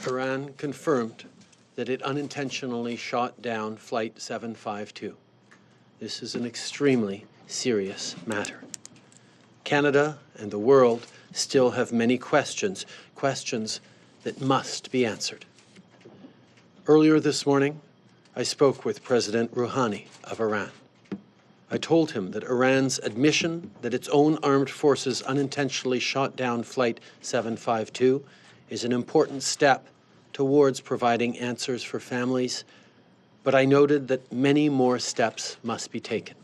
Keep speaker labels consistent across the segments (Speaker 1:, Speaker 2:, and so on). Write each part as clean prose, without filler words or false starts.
Speaker 1: Iran confirmed that it unintentionally shot down Flight 752. This is an extremely serious matter. Canada and the world still have many questions that must be answered. Earlier this morning, I spoke with President Rouhani of Iran. I told him that Iran's admission that its own armed forces unintentionally shot down Flight 752 is an important step towards providing answers for families, but I noted that many more steps must be taken.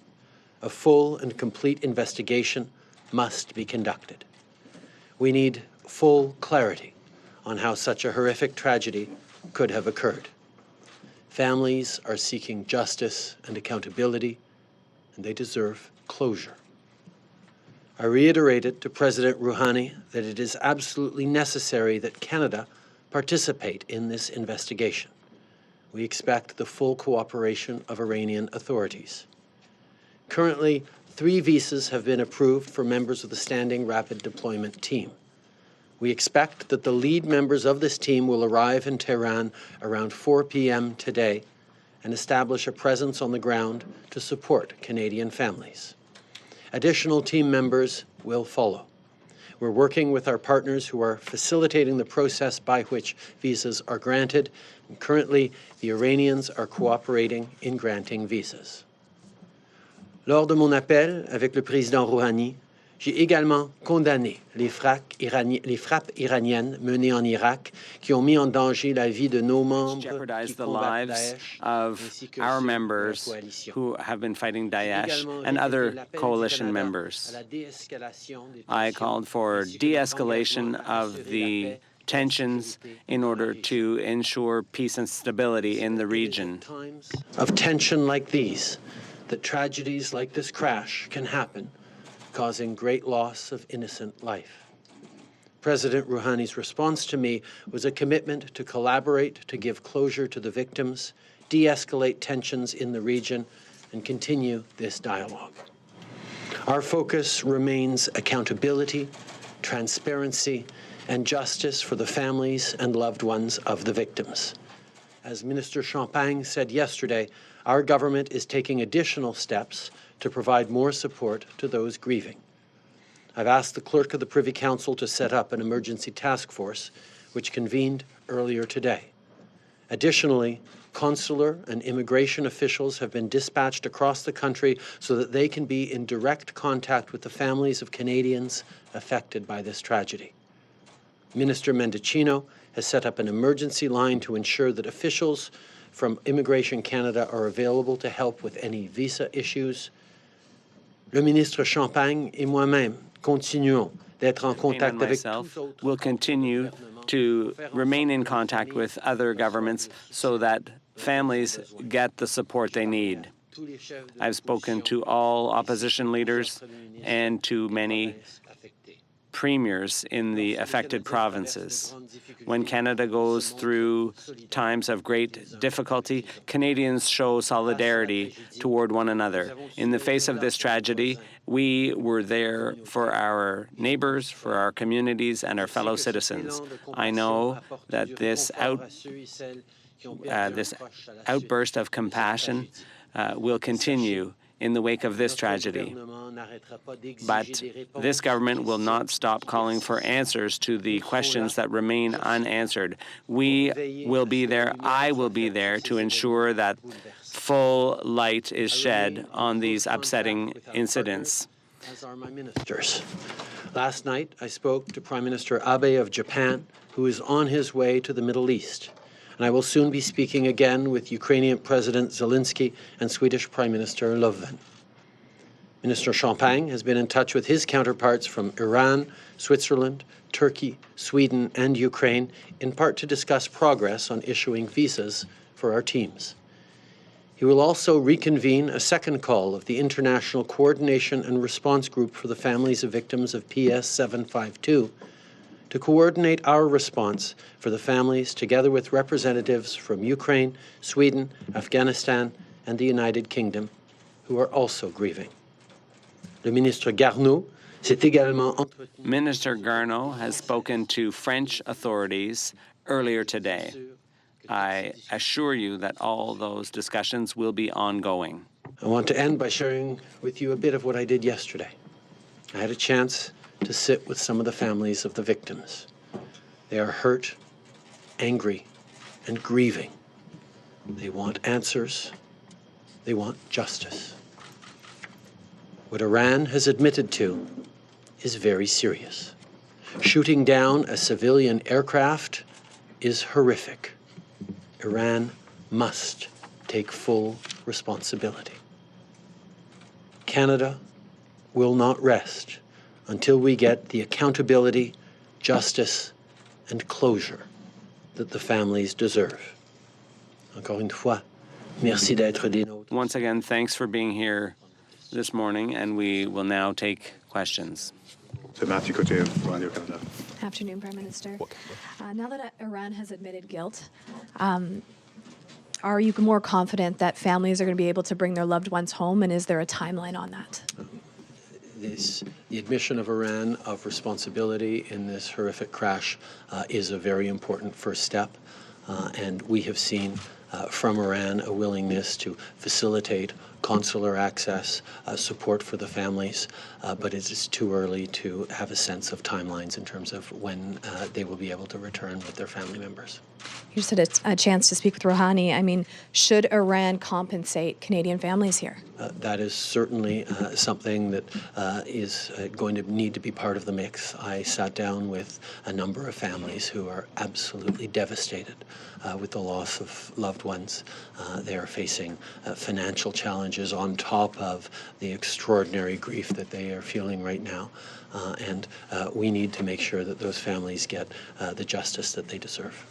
Speaker 1: A full and complete investigation must be conducted. We need full clarity on how such a horrific tragedy could have occurred. Families are seeking justice and accountability, and they deserve closure. I reiterated to President Rouhani that it is absolutely necessary that Canada participate in this investigation. We expect the full cooperation of Iranian authorities. Currently, 3 visas have been approved for members of the Standing Rapid Deployment Team. We expect that the lead members of this team will arrive in Tehran around 4 p.m. today and establish a presence on the ground to support Canadian families. Additional team members will follow. We're working with our partners who are facilitating the process by which visas are granted, and currently the Iranians are cooperating in granting visas. Lors de mon appel avec le président Rouhani, j'ai également condamné les frappes iraniennes menées en Irak qui ont mis en danger la vie de nos membres
Speaker 2: jeopardized the lives of our members who have been fighting Daesh and other coalition members. I called for de-escalation of the tensions in order to ensure peace and stability in the region.
Speaker 1: Of tension like these, that tragedies like this crash can happen, causing great loss of innocent life. President Rouhani's response to me was a commitment to collaborate to give closure to the victims, de-escalate tensions in the region, and continue this dialogue. Our focus remains accountability, transparency, and justice for the families and loved ones of the victims. As Minister Champagne said yesterday, our government is taking additional steps to provide more support to those grieving. I've asked the clerk of the Privy Council to set up an emergency task force, which convened earlier today. Additionally, consular and immigration officials have been dispatched across the country so that they can be in direct contact with the families of Canadians affected by this tragedy. Minister Mendicino has set up an emergency line to ensure that officials from Immigration Canada are available to help with any visa issues. Le ministre Champagne et moi-même continuons d'être en contact avec
Speaker 2: will continue to remain in contact with other governments so that families get the support they need. I've spoken to all opposition leaders and to many premiers in the affected provinces. When Canada goes through times of great difficulty, Canadians show solidarity toward one another. In the face of this tragedy, we were there for our neighbors, for our communities, and our fellow citizens. I know that this outburst of compassion will continue in the wake of this tragedy. But this government will not stop calling for answers to the questions that remain unanswered. We will be there, I will be there to ensure that full light is shed on these upsetting incidents.
Speaker 1: As are my ministers. Last night, I spoke to Prime Minister Abe of Japan, who is on his way to the Middle East. And I will soon be speaking again with Ukrainian President Zelensky and Swedish Prime Minister Löfven. Minister Champagne has been in touch with his counterparts from Iran, Switzerland, Turkey, Sweden, and Ukraine, in part to discuss progress on issuing visas for our teams. He will also reconvene a second call of the International Coordination and Response Group for the Families of Victims of PS 752 to coordinate our response for the families, together with representatives from Ukraine, Sweden, Afghanistan, and the United Kingdom, who are also grieving. Le ministre Garneau s'est également entretenu.
Speaker 2: Minister Garneau has spoken to French authorities earlier today. I assure you that all those discussions will be ongoing.
Speaker 1: I want to end by sharing with you a bit of what I did yesterday. I had a chance to sit with some of the families of the victims. They are hurt, angry, and grieving. They want answers. They want justice. What Iran has admitted to is very serious. Shooting down a civilian aircraft is horrific. Iran must take full responsibility. Canada will not rest until we get the accountability, justice, and closure that the families deserve. Encore une fois, merci d'être des nôtres.
Speaker 2: Once again, thanks for being here this morning, and we will now take questions.
Speaker 3: Matthew Cotier, Radio Canada.
Speaker 4: Afternoon, Prime Minister. Now that Iran has admitted guilt, are you more confident that families are going to be able to bring their loved ones home, and is there a timeline on that?
Speaker 1: The admission of Iran of responsibility in this horrific crash is a very important first step, and we have seen from Iran a willingness to facilitate consular access, support for the families, but it is too early to have a sense of timelines in terms of when they will be able to return with their family members.
Speaker 4: You just had a chance to speak with Rouhani. I mean, should Iran compensate Canadian families here?
Speaker 1: That is certainly something that is going to need to be part of the mix. I sat down with a number of families who are absolutely devastated with the loss of loved ones. They are facing financial challenges on top of the extraordinary grief that they are feeling right now. And we need to make sure that those families get the justice that they deserve.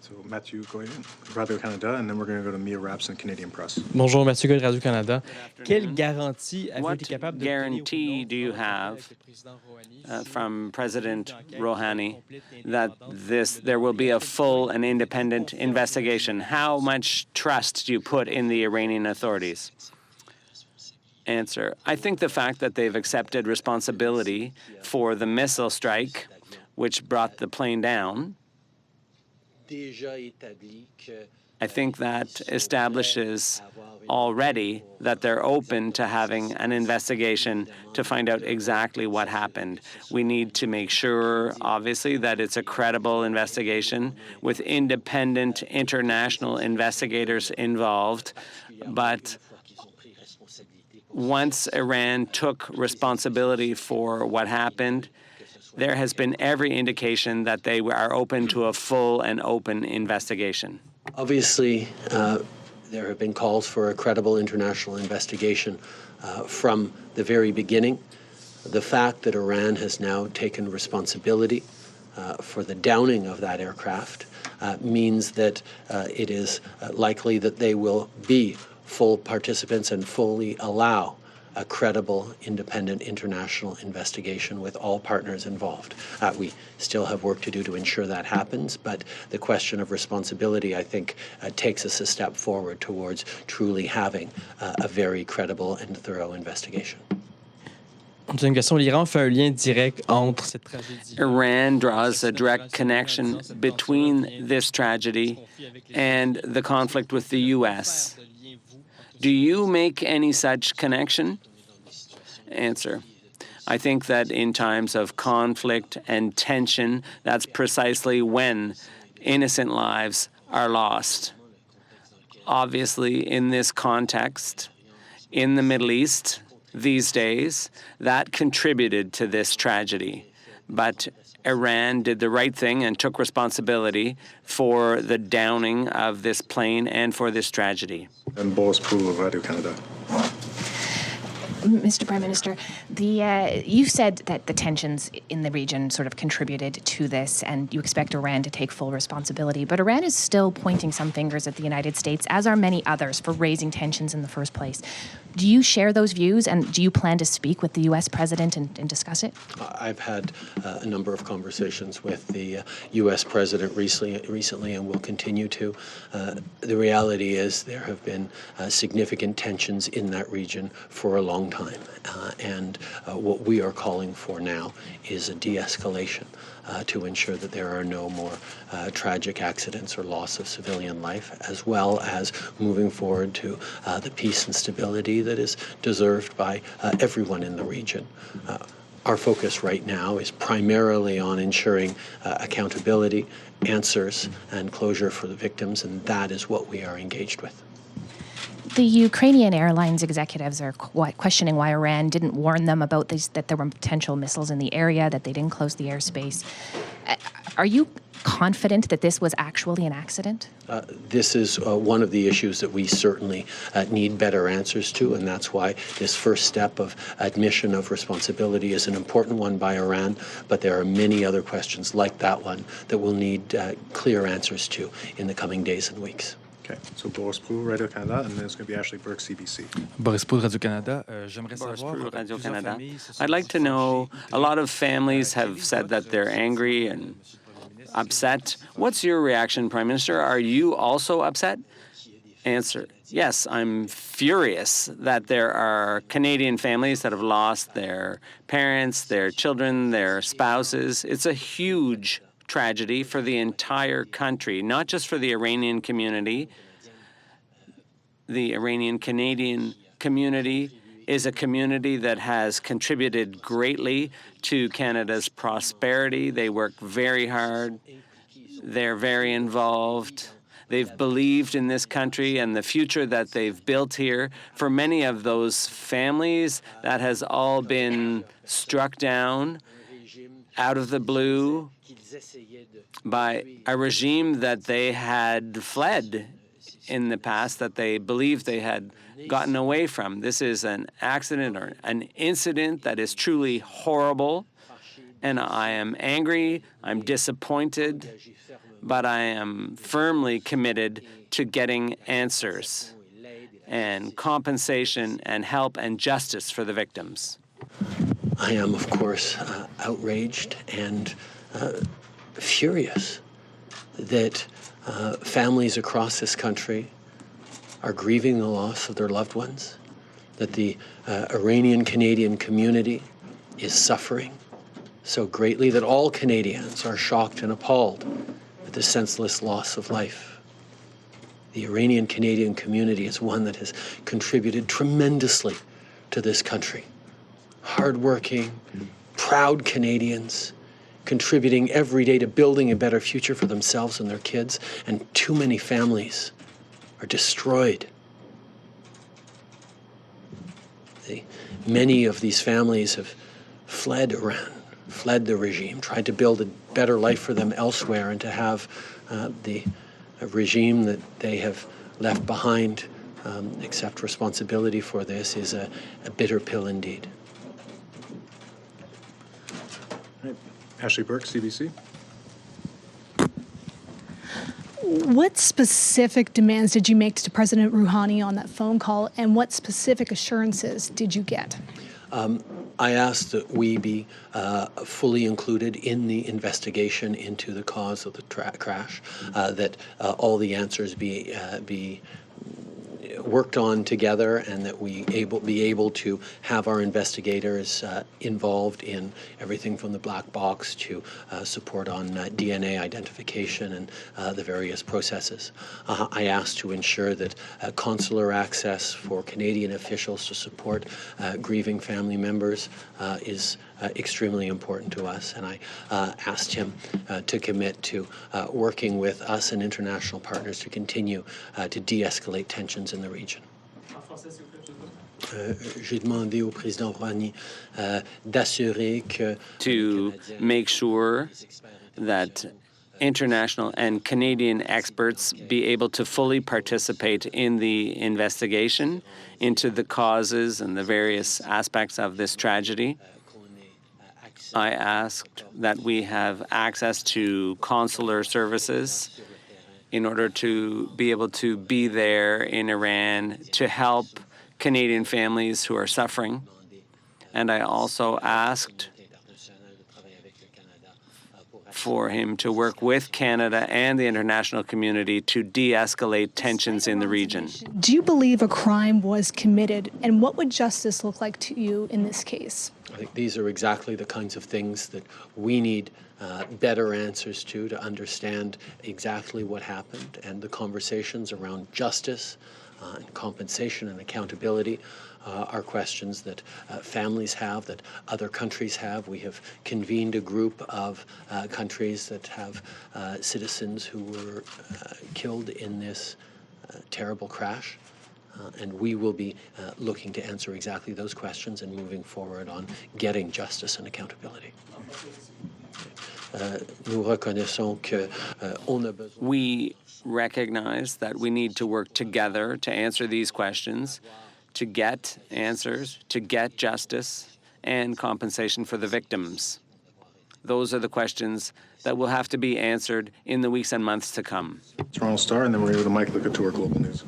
Speaker 3: So Matthew Goyen, Radio Canada, and then we're going to go to Mia Rapson, Canadian Press.
Speaker 5: Bonjour, Mathieu Goyen, Radio Canada. Quelle garantie avez-vous été capable de
Speaker 2: guarantee do you have from President Rouhani that there will be a full and independent investigation? How much trust do you put in the Iranian authorities? Answer. I think the fact that they've accepted responsibility for the missile strike, which brought the plane down, I think that establishes already that they're open to having an investigation to find out exactly what happened. We need to make sure, obviously, that it's a credible investigation with independent international investigators involved. But once Iran took responsibility for what happened, there has been every indication that they are open to a full and open investigation.
Speaker 1: Obviously, there have been calls for a credible international investigation from the very beginning. The fact that Iran has now taken responsibility for the downing of that aircraft means that it is likely that they will be full participants and fully allow a credible, independent international investigation with all partners involved. We still have work to do to ensure that happens, but the question of responsibility, I think, takes us a step forward towards truly having a very credible and thorough investigation.
Speaker 5: J'ai une question. L'Iran fait un lien direct entre cette tragédie.
Speaker 2: Iran draws a direct connection between this tragedy and the conflict with the U.S. Do you make any such connection? Answer. I think that in times of conflict and tension, that's precisely when innocent lives are lost. Obviously, in this context, in the Middle East these days, that contributed to this tragedy. But Iran did the right thing and took responsibility for the downing of this plane and for this tragedy.
Speaker 3: And Boris Poole of Radio Canada.
Speaker 6: Mr. Prime Minister, you said that the tensions in the region sort of contributed to this, and you expect Iran to take full responsibility. But Iran is still pointing some fingers at the United States, as are many others, for raising tensions in the first place. Do you share those views, and do you plan to speak with the U.S. President and discuss it?
Speaker 1: I've had a number of conversations with the U.S. President recently and will continue to. The reality is there have been significant tensions in that region for a long time. And what we are calling for now is a de-escalation. to ensure that there are no more tragic accidents or loss of civilian life, as well as moving forward to the peace and stability that is deserved by everyone in the region. Our focus right now is primarily on ensuring accountability, answers, and closure for the victims, and that is what we are engaged with.
Speaker 6: The Ukrainian airlines executives are questioning why Iran didn't warn them about this, that there were potential missiles in the area, that they didn't close the airspace. Are you confident that this was actually an accident?
Speaker 1: This is one of the issues that we certainly need better answers to, and that's why this first step of admission of responsibility is an important one by Iran, but there are many other questions like that one that we'll need clear answers to in the coming days and weeks.
Speaker 3: Okay, so Boris Prou, Radio-Canada, and then it's going to be Ashley Burke, CBC.
Speaker 5: Boris Prou, Radio-Canada. J'aimerais
Speaker 2: Boris
Speaker 5: savoir,
Speaker 2: Prou,
Speaker 5: plusieurs
Speaker 2: Radio-Canada.
Speaker 5: familles se sont
Speaker 2: I'd like to know,
Speaker 5: fâchées,
Speaker 2: a lot of families have said that they're angry and upset. What's your reaction, Prime Minister? Are you also upset? Answer, yes, I'm furious that there are Canadian families that have lost their parents, their children, their spouses. It's a huge tragedy for the entire country, not just for the Iranian community. The Iranian Canadian community is a community that has contributed greatly to Canada's prosperity. They work very hard. They're very involved. They've believed in this country and the future that they've built here. For many of those families, that has all been struck down out of the blue by a regime that they had fled in the past, that they believed they had gotten away from. This is an accident or an incident that is truly horrible, and I am angry, I'm disappointed, but I am firmly committed to getting answers and compensation and help and justice for the victims.
Speaker 1: I am, of course, outraged and furious that families across this country are grieving the loss of their loved ones, that the Iranian Canadian community is suffering so greatly, that all Canadians are shocked and appalled at the senseless loss of life. The Iranian Canadian community is one that has contributed tremendously to this country. Hardworking, proud Canadians, contributing every day to building a better future for themselves and their kids, and too many families are destroyed. Many of these families have fled Iran, fled the regime, tried to build a better life for them elsewhere, and to have the regime that they have left behind accept responsibility for this is a bitter pill indeed.
Speaker 3: Ashley Burke, CBC.
Speaker 7: What specific demands did you make to President Rouhani on that phone call, and what specific assurances did you get?
Speaker 1: I asked that we be fully included in the investigation into the cause of the crash, that all the answers be worked on together, and that we be able to have our investigators involved in everything from the black box to support on DNA identification and the various processes. I asked to ensure that consular access for Canadian officials to support grieving family members is extremely important to us, and I asked him to commit to working with us and international partners to continue to de-escalate tensions in the region. J'ai demandé au président Rouhani d'assurer que
Speaker 2: to make sure that international and Canadian experts be able to fully participate in the investigation into the causes and the various aspects of this tragedy. I asked that we have access to consular services in order to be able to be there in Iran to help Canadian families who are suffering. And I also asked for him to work with Canada and the international community to de-escalate tensions in the region.
Speaker 7: Do you believe a crime was committed, and what would justice look like to you in this case?
Speaker 1: I think these are exactly the kinds of things that we need better answers to understand exactly what happened, and the conversations around justice and compensation and accountability are questions that families have, that other countries have. We have convened a group of countries that have citizens who were killed in this terrible crash. And we will be looking to answer exactly those questions and moving forward on getting justice and accountability.
Speaker 2: We recognize that we need to work together to answer these questions, to get answers, to get justice and compensation for the victims. Those are the questions that will have to be answered in the weeks and months to come.
Speaker 3: Toronto Star, and then we're going to go to Mike Lukatour, Global News.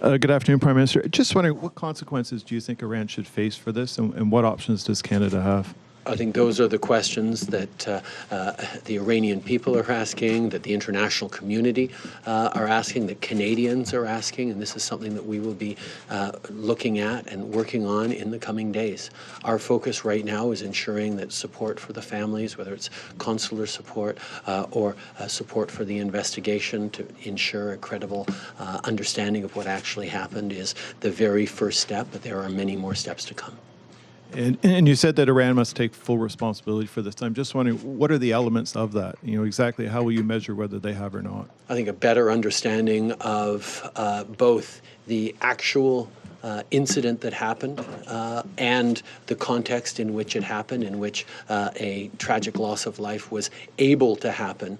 Speaker 8: Good afternoon, Prime Minister. Just wondering, what consequences do you think Iran should face for this, and what options does Canada have?
Speaker 1: I think those are the questions that the Iranian people are asking, that the international community are asking, that Canadians are asking, and this is something that we will be looking at and working on in the coming days. Our focus right now is ensuring that support for the families, whether it's consular support or support for the investigation to ensure a credible understanding of what actually happened, is the very first step, but there are many more steps to come.
Speaker 8: And you said that Iran must take full responsibility for this. I'm just wondering, what are the elements of that? You know, exactly how will you measure whether they have or not?
Speaker 1: I think a better understanding of both the actual incident that happened and the context in which it happened, in which a tragic loss of life was able to happen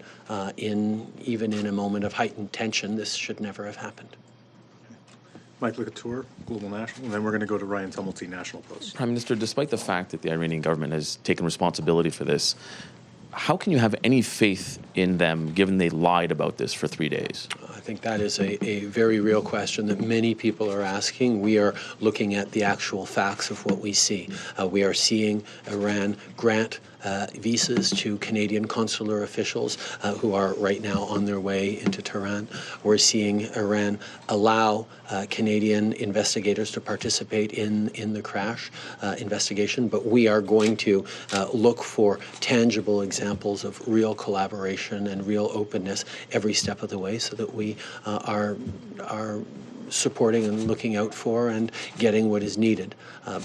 Speaker 1: even in a moment of heightened tension. This should never have happened.
Speaker 3: Mike Lukatour, Global National, and then we're going to go to Ryan Tumulty, National Post.
Speaker 9: Prime Minister, despite the fact that the Iranian government has taken responsibility for this, how can you have any faith in them given they lied about this for 3 days?
Speaker 1: I think that is a very real question that many people are asking. We are looking at the actual facts of what we see. We are seeing Iran grant visas to Canadian consular officials who are right now on their way into Tehran. We're seeing Iran allow Canadian investigators to participate in the crash investigation, but we are going to look for tangible examples of real collaboration and real openness every step of the way, so that we are supporting and looking out for and getting what is needed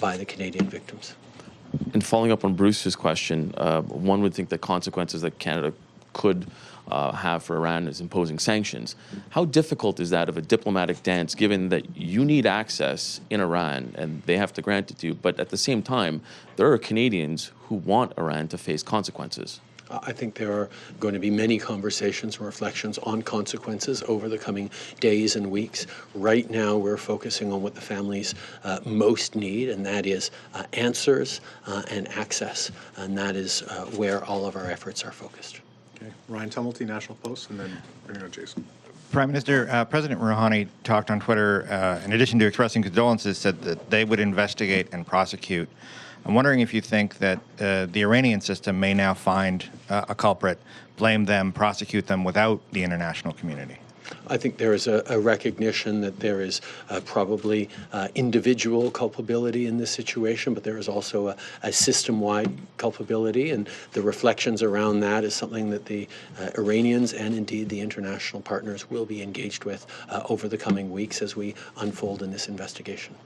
Speaker 1: by the Canadian victims.
Speaker 9: And following up on Bruce's question, one would think the consequences that Canada could have for Iran is imposing sanctions. How difficult is that of a diplomatic dance, given that you need access in Iran and they have to grant it to you, but at the same time, there are Canadians who want Iran to face consequences?
Speaker 1: I think there are going to be many conversations and reflections on consequences over the coming days and weeks. Right now, we're focusing on what the families most need, and that is answers and access. And that is where all of our efforts are focused.
Speaker 3: Okay. Ryan Tumulty, National Post, and then we're going to go to Jason.
Speaker 10: Prime Minister, President Rouhani talked on Twitter, in addition to expressing condolences, said that they would investigate and prosecute. I'm wondering if you think that the Iranian system may now find a culprit, blame them, prosecute them without the international community.
Speaker 1: I think there is a recognition that there is probably individual culpability in this situation, but there is also a system-wide culpability, and the reflections around that is something that the Iranians and indeed the international partners will be engaged with over the coming weeks as we unfold in this investigation.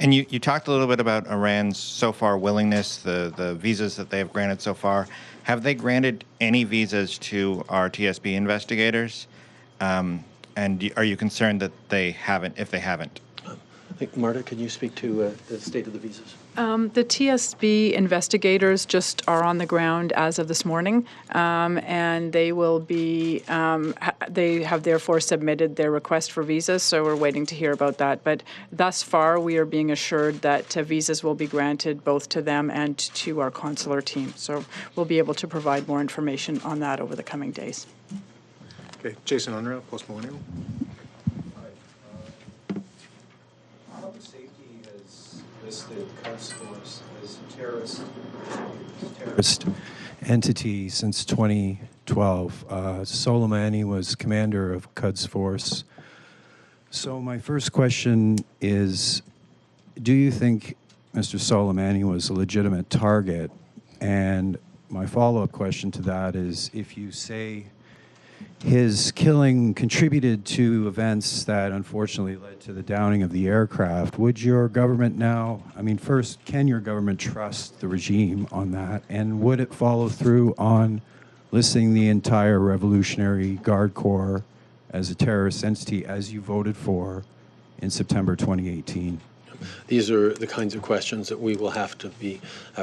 Speaker 10: And you talked a little bit about Iran's so far willingness, the visas that they have granted so far. Have they granted any visas to our TSB investigators? And are you concerned that they haven't, if they haven't?
Speaker 1: I think, Marta, could you speak to the state of the visas?
Speaker 11: The TSB investigators just are on the ground as of this morning, and they will be, they have therefore submitted their request for visas, so we're waiting to hear about that. But thus far, we are being assured that visas will be granted both to them and to our consular team. So we'll be able to provide more information on that over the coming days.
Speaker 3: Okay, Jason Unruh, Post Millennial.
Speaker 12: Public Safety has listed Quds Force as a terrorist entity since 2012. Soleimani was commander of Quds Force. So my first question is, do you think Mr. Soleimani was a legitimate target? And my follow-up question to that is, if you say his killing contributed to events that unfortunately led to the downing of the aircraft, would your government now, I mean, first, can your government trust the regime on that? And would it follow through on listing the entire Revolutionary Guard Corps as a terrorist entity, as you voted for in September 2018?
Speaker 1: These are the kinds of questions that we will have to be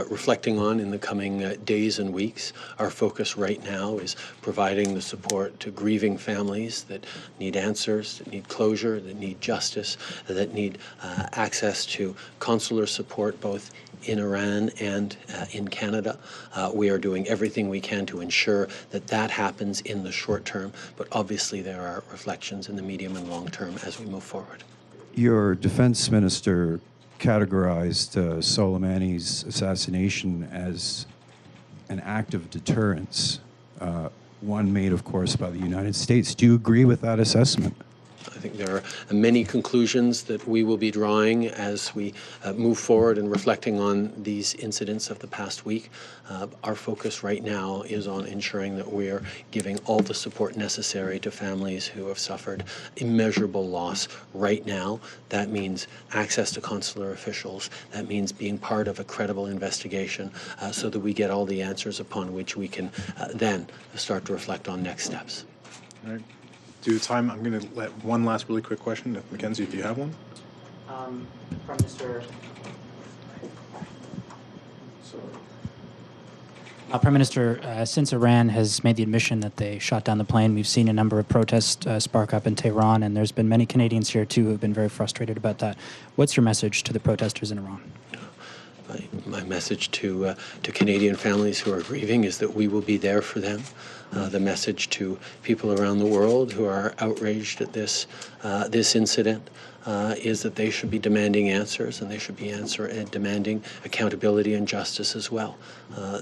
Speaker 1: reflecting on in the coming days and weeks. Our focus right now is providing the support to grieving families that need answers, that need closure, that need justice, that need access to consular support both in Iran and in Canada. We are doing everything we can to ensure that that happens in the short term, but obviously there are reflections in the medium and long term as we move forward.
Speaker 12: Your defense minister categorized Soleimani's assassination as an act of deterrence, one made, of course, by the United States. Do you agree with that assessment?
Speaker 1: I think there are many conclusions that we will be drawing as we move forward and reflecting on these incidents of the past week. Our focus right now is on ensuring that we are giving all the support necessary to families who have suffered immeasurable loss right now. That means access to consular officials. That means being part of a credible investigation so that we get all the answers upon which we can then start to reflect on next steps.
Speaker 3: All right. Due to time, I'm going to let one last really quick question. Mackenzie, if you have one.
Speaker 13: Prime Minister. Prime Minister, since Iran has made the admission that they shot down the plane, we've seen a number of protests spark up in Tehran, and there's been many Canadians here, too, who have been very frustrated about that. What's your message to the protesters in Iran?
Speaker 1: My message to Canadian families who are grieving is that we will be there for them. The message to people around the world who are outraged at this incident is that they should be demanding answers, and they should be demanding accountability and justice as well.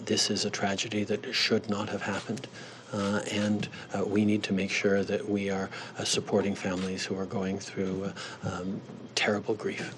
Speaker 1: This is a tragedy that should not have happened, and we need to make sure that we are supporting families who are going through terrible grief.